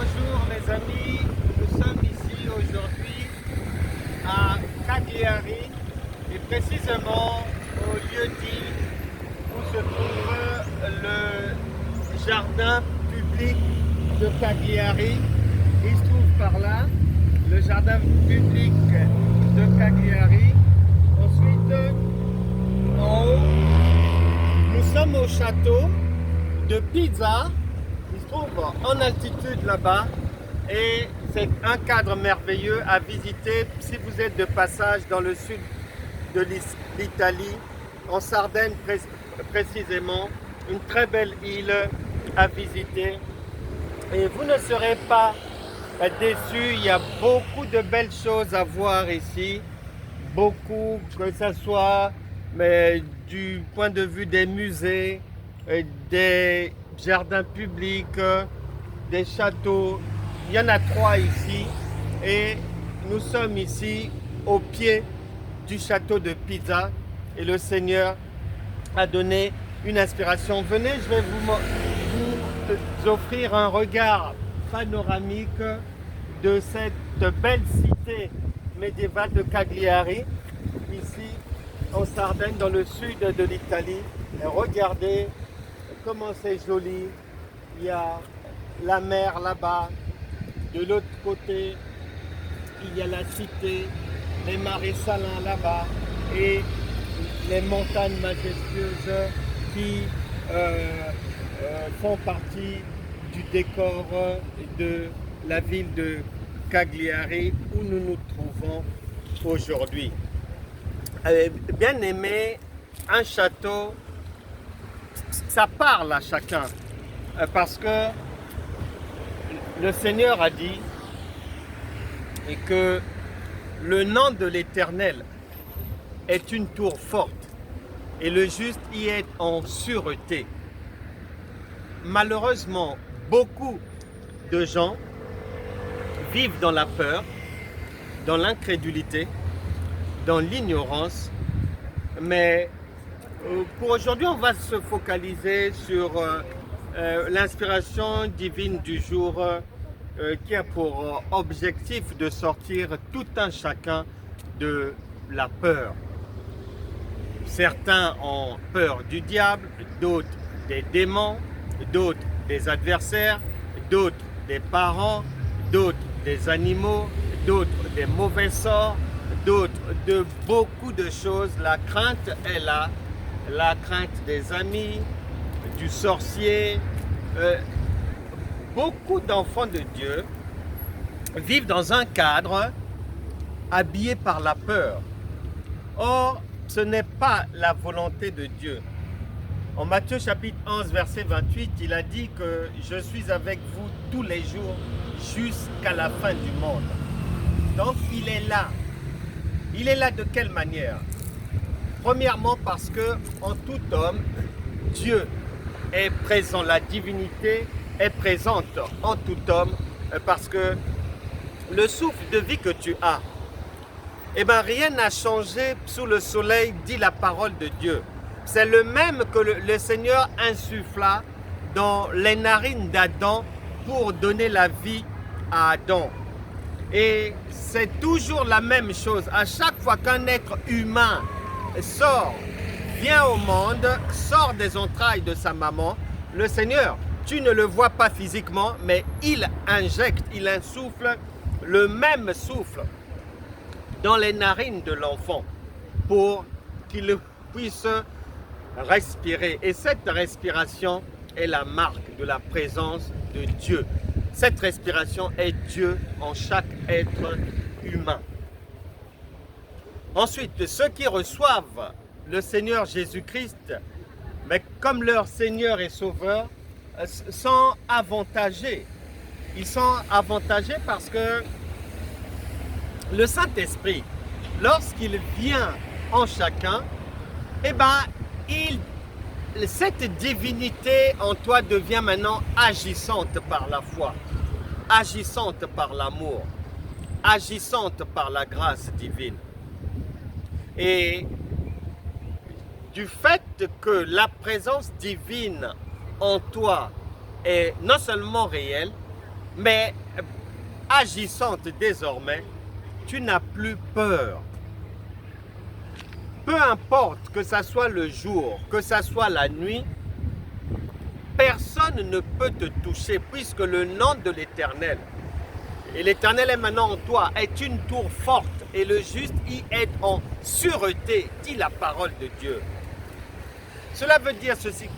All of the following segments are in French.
Bonjour les amis, nous sommes ici aujourd'hui à Cagliari et précisément au lieu dit où se trouve le jardin public de Cagliari. Il se trouve par là, le jardin public de Cagliari. Ensuite, en haut, nous sommes au château de Pisa. Il se trouve en altitude là-bas et c'est un cadre merveilleux à visiter si vous êtes de passage dans le sud de l'Italie, en Sardaigne précisément, une très belle île à visiter et vous ne serez pas déçus. Il y a beaucoup de belles choses à voir ici, beaucoup, que ce soit du point de vue des musées, des jardins publics, des châteaux. Il y en a 3 ici et nous sommes ici au pied du château de Pisa et le Seigneur a donné une inspiration. Venez, je vais vous offrir un regard panoramique de cette belle cité médiévale de Cagliari, ici en Sardaigne, dans le sud de l'Italie. Et regardez comment c'est joli. Il y a la mer là-bas. De l'autre côté, il y a la cité, les marais salins là-bas et les montagnes majestueuses qui font partie du décor de la ville de Cagliari où nous nous trouvons aujourd'hui. Bien aimé, un château, ça parle à chacun parce que le Seigneur a dit et que le nom de l'Éternel est une tour forte et le juste y est en sûreté. Malheureusement, beaucoup de gens vivent dans la peur, dans l'incrédulité, dans l'ignorance, mais pour aujourd'hui, on va se focaliser sur l'inspiration divine du jour qui a pour objectif de sortir tout un chacun de la peur. Certains ont peur du diable, d'autres des démons, d'autres des adversaires, d'autres des parents, d'autres des animaux, d'autres des mauvais sorts, d'autres de beaucoup de choses. La crainte est là, la crainte des amis, du sorcier. Beaucoup d'enfants de Dieu vivent dans un cadre habillé par la peur. Or, ce n'est pas la volonté de Dieu. En Matthieu chapitre 11, verset 28, il a dit que je suis avec vous tous les jours jusqu'à la fin du monde. Donc, il est là. Il est là de quelle manière? Premièrement, parce que en tout homme, Dieu est présent. La divinité est présente en tout homme parce que le souffle de vie que tu as, eh bien, rien n'a changé sous le soleil, dit la parole de Dieu. C'est le même que le Seigneur insuffla dans les narines d'Adam pour donner la vie à Adam. Et c'est toujours la même chose. À chaque fois qu'un être humain vient au monde, sort des entrailles de sa maman, le Seigneur, tu ne le vois pas physiquement, mais il injecte, il insuffle le même souffle dans les narines de l'enfant pour qu'il puisse respirer. Et cette respiration est la marque de la présence de Dieu. Cette respiration est Dieu en chaque être humain. Ensuite, ceux qui reçoivent le Seigneur Jésus-Christ, mais comme leur Seigneur et Sauveur, sont avantagés. Ils sont avantagés parce que le Saint-Esprit, lorsqu'il vient en chacun, eh ben, cette divinité en toi devient maintenant agissante par la foi, agissante par l'amour, agissante par la grâce divine. Et du fait que la présence divine en toi est non seulement réelle, Mais agissante désormais, tu n'as plus peur. Peu importe que ça soit le jour, que ça soit la nuit, personne ne peut te toucher puisque le nom de l'Éternel, et l'Éternel est maintenant en toi, est une tour forte et le juste y est en sûreté, dit la parole de Dieu. Cela veut dire ceci,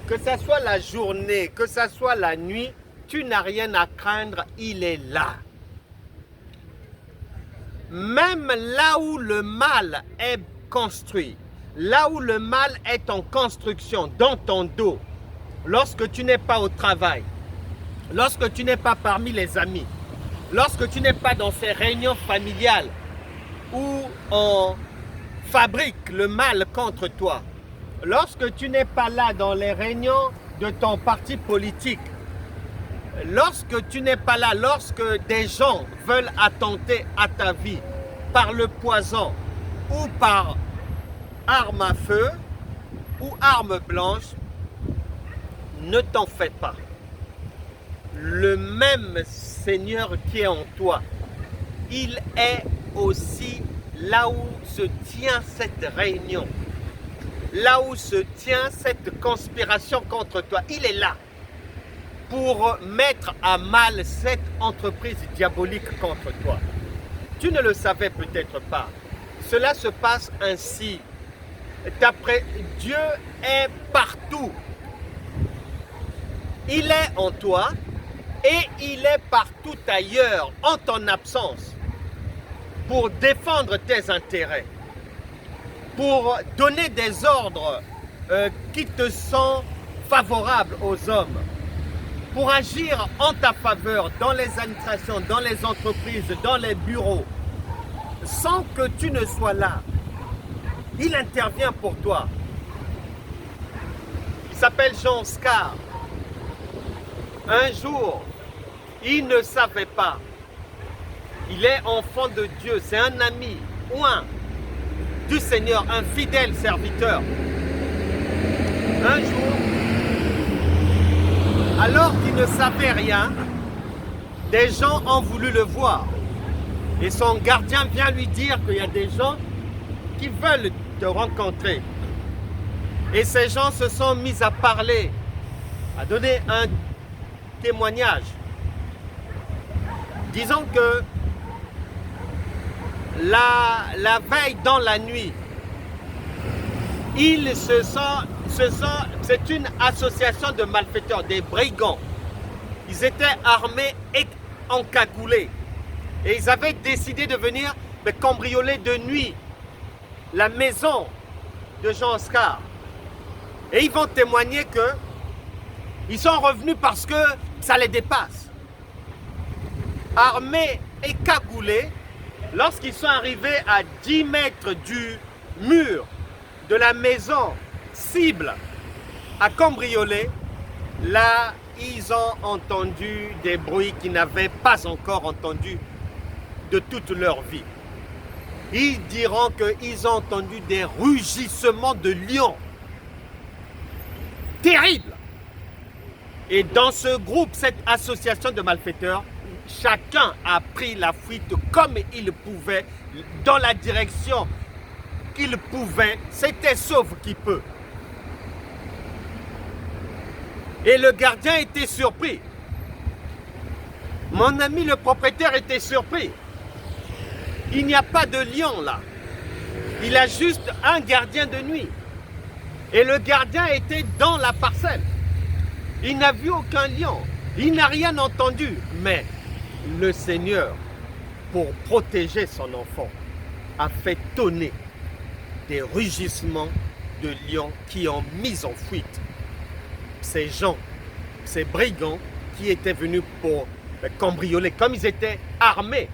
que ça soit la journée, que ça soit la nuit, tu n'as rien à craindre, il est là. Même là où le mal est construit, là où le mal est en construction, dans ton dos, lorsque tu n'es pas au travail, lorsque tu n'es pas parmi les amis, lorsque tu n'es pas dans ces réunions familiales où on fabrique le mal contre toi, lorsque tu n'es pas là dans les réunions de ton parti politique, lorsque tu n'es pas là, lorsque des gens veulent attenter à ta vie par le poison ou par arme à feu ou arme blanche, ne t'en fais pas. Le même Seigneur qui est en toi, il est aussi là où se tient cette réunion, là où se tient cette conspiration contre toi. Il est là pour mettre à mal cette entreprise diabolique contre toi. Tu ne le savais peut-être pas. Cela se passe ainsi. Dieu est partout. Il est en toi et il est partout ailleurs en ton absence pour défendre tes intérêts, pour donner des ordres qui te sont favorables aux hommes, pour agir en ta faveur dans les administrations, dans les entreprises, dans les bureaux, sans que tu ne sois là. Il intervient pour toi. Il s'appelle Jean Oscar. Un jour, il ne savait pas. Il est enfant de Dieu, c'est un ami ou un du Seigneur, un fidèle serviteur. Un jour, alors qu'il ne savait rien, des gens ont voulu le voir. Et son gardien vient lui dire qu'il y a des gens qui veulent te rencontrer. Et ces gens se sont mis à parler, à donner un témoignage. Disons que la veille dans la nuit, c'est une association de malfaiteurs, des brigands. Ils étaient armés et encagoulés. Et ils avaient décidé de venir cambrioler de nuit la maison de Jean Oscar. Et ils vont témoigner que ils sont revenus parce que ça les dépasse. Armés et cagoulés, lorsqu'ils sont arrivés à 10 mètres du mur de la maison cible à cambrioler, là, ils ont entendu des bruits qu'ils n'avaient pas encore entendus de toute leur vie. Ils diront qu'ils ont entendu des rugissements de lions terribles. Et dans ce groupe, cette association de malfaiteurs, chacun a pris la fuite comme il pouvait, dans la direction qu'il pouvait. C'était sauf qui peut. Et le gardien était surpris. Mon ami le propriétaire était surpris. Il n'y a pas de lion là. Il a juste un gardien de nuit. Et le gardien était dans la parcelle. Il n'a vu aucun lion. Il n'a rien entendu. Mais le Seigneur, pour protéger son enfant, a fait tonner des rugissements de lions qui ont mis en fuite ces gens, ces brigands qui étaient venus pour cambrioler. Comme ils étaient armés,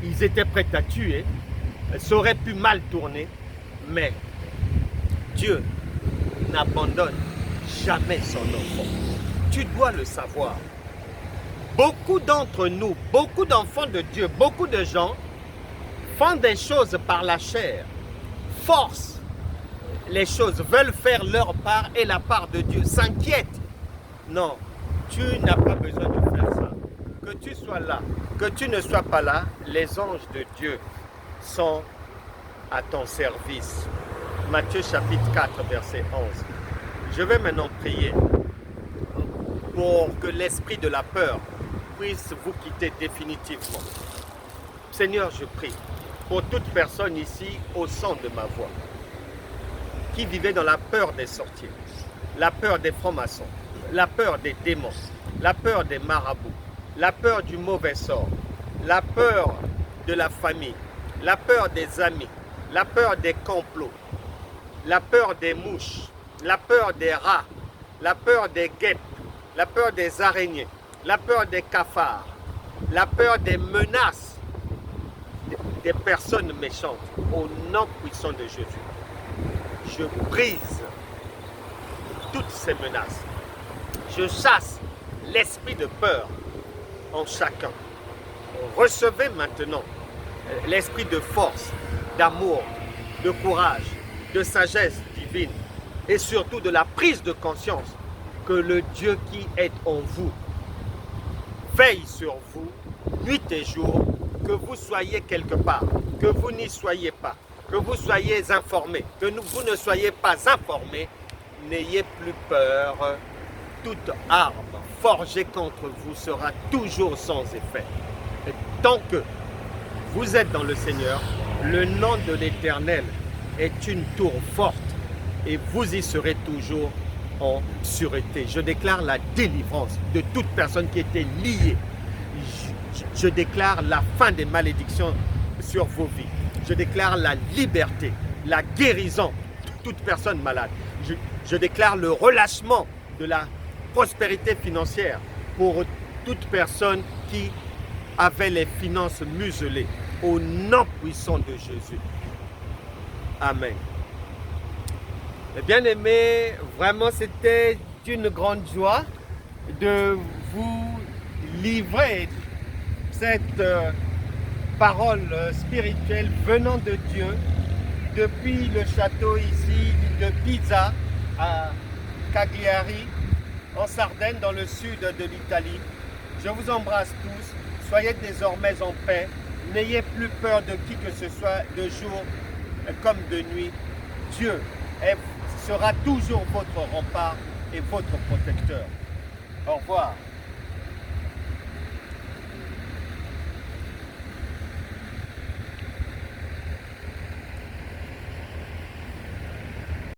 ils étaient prêts à tuer. Ça aurait pu mal tourner, mais Dieu n'abandonne jamais son enfant. Tu dois le savoir. Beaucoup d'entre nous, beaucoup d'enfants de Dieu, beaucoup de gens font des choses par la chair, forcent les choses, veulent faire leur part et la part de Dieu, s'inquiètent. Non, tu n'as pas besoin de faire ça. Que tu sois là, que tu ne sois pas là, les anges de Dieu sont à ton service. Matthieu chapitre 4, verset 11. Je vais maintenant prier pour que l'esprit de la peur puisse vous quitter définitivement. Seigneur, je prie pour toute personne ici au son de ma voix qui vivait dans la peur des sorciers, la peur des francs-maçons, la peur des démons, la peur des marabouts, la peur du mauvais sort, la peur de la famille, la peur des amis, la peur des complots, la peur des mouches, la peur des rats, la peur des guêpes, la peur des araignées, la peur des cafards, la peur des menaces des personnes méchantes, au nom puissant de Jésus. Je brise toutes ces menaces. Je chasse l'esprit de peur en chacun. Recevez maintenant l'esprit de force, d'amour, de courage, de sagesse divine et surtout de la prise de conscience que le Dieu qui est en vous veille sur vous nuit et jour, que vous soyez quelque part, que vous n'y soyez pas, que vous soyez informés, que vous ne soyez pas informés, n'ayez plus peur. Toute arme forgée contre vous sera toujours sans effet. Et tant que vous êtes dans le Seigneur, le nom de l'Éternel est une tour forte et vous y serez toujours en sûreté. Je déclare la délivrance de toute personne qui était liée. Je déclare la fin des malédictions sur vos vies. Je déclare la liberté, la guérison de toute personne malade. Je déclare le relâchement de la prospérité financière pour toute personne qui avait les finances muselées. Au nom puissant de Jésus. Amen. Bien-aimés, vraiment c'était une grande joie de vous livrer cette parole spirituelle venant de Dieu depuis le château ici de Pisa à Cagliari, en Sardaigne, dans le sud de l'Italie. Je vous embrasse tous, soyez désormais en paix, n'ayez plus peur de qui que ce soit, de jour comme de nuit. Dieu sera toujours votre rempart et votre protecteur. Au revoir.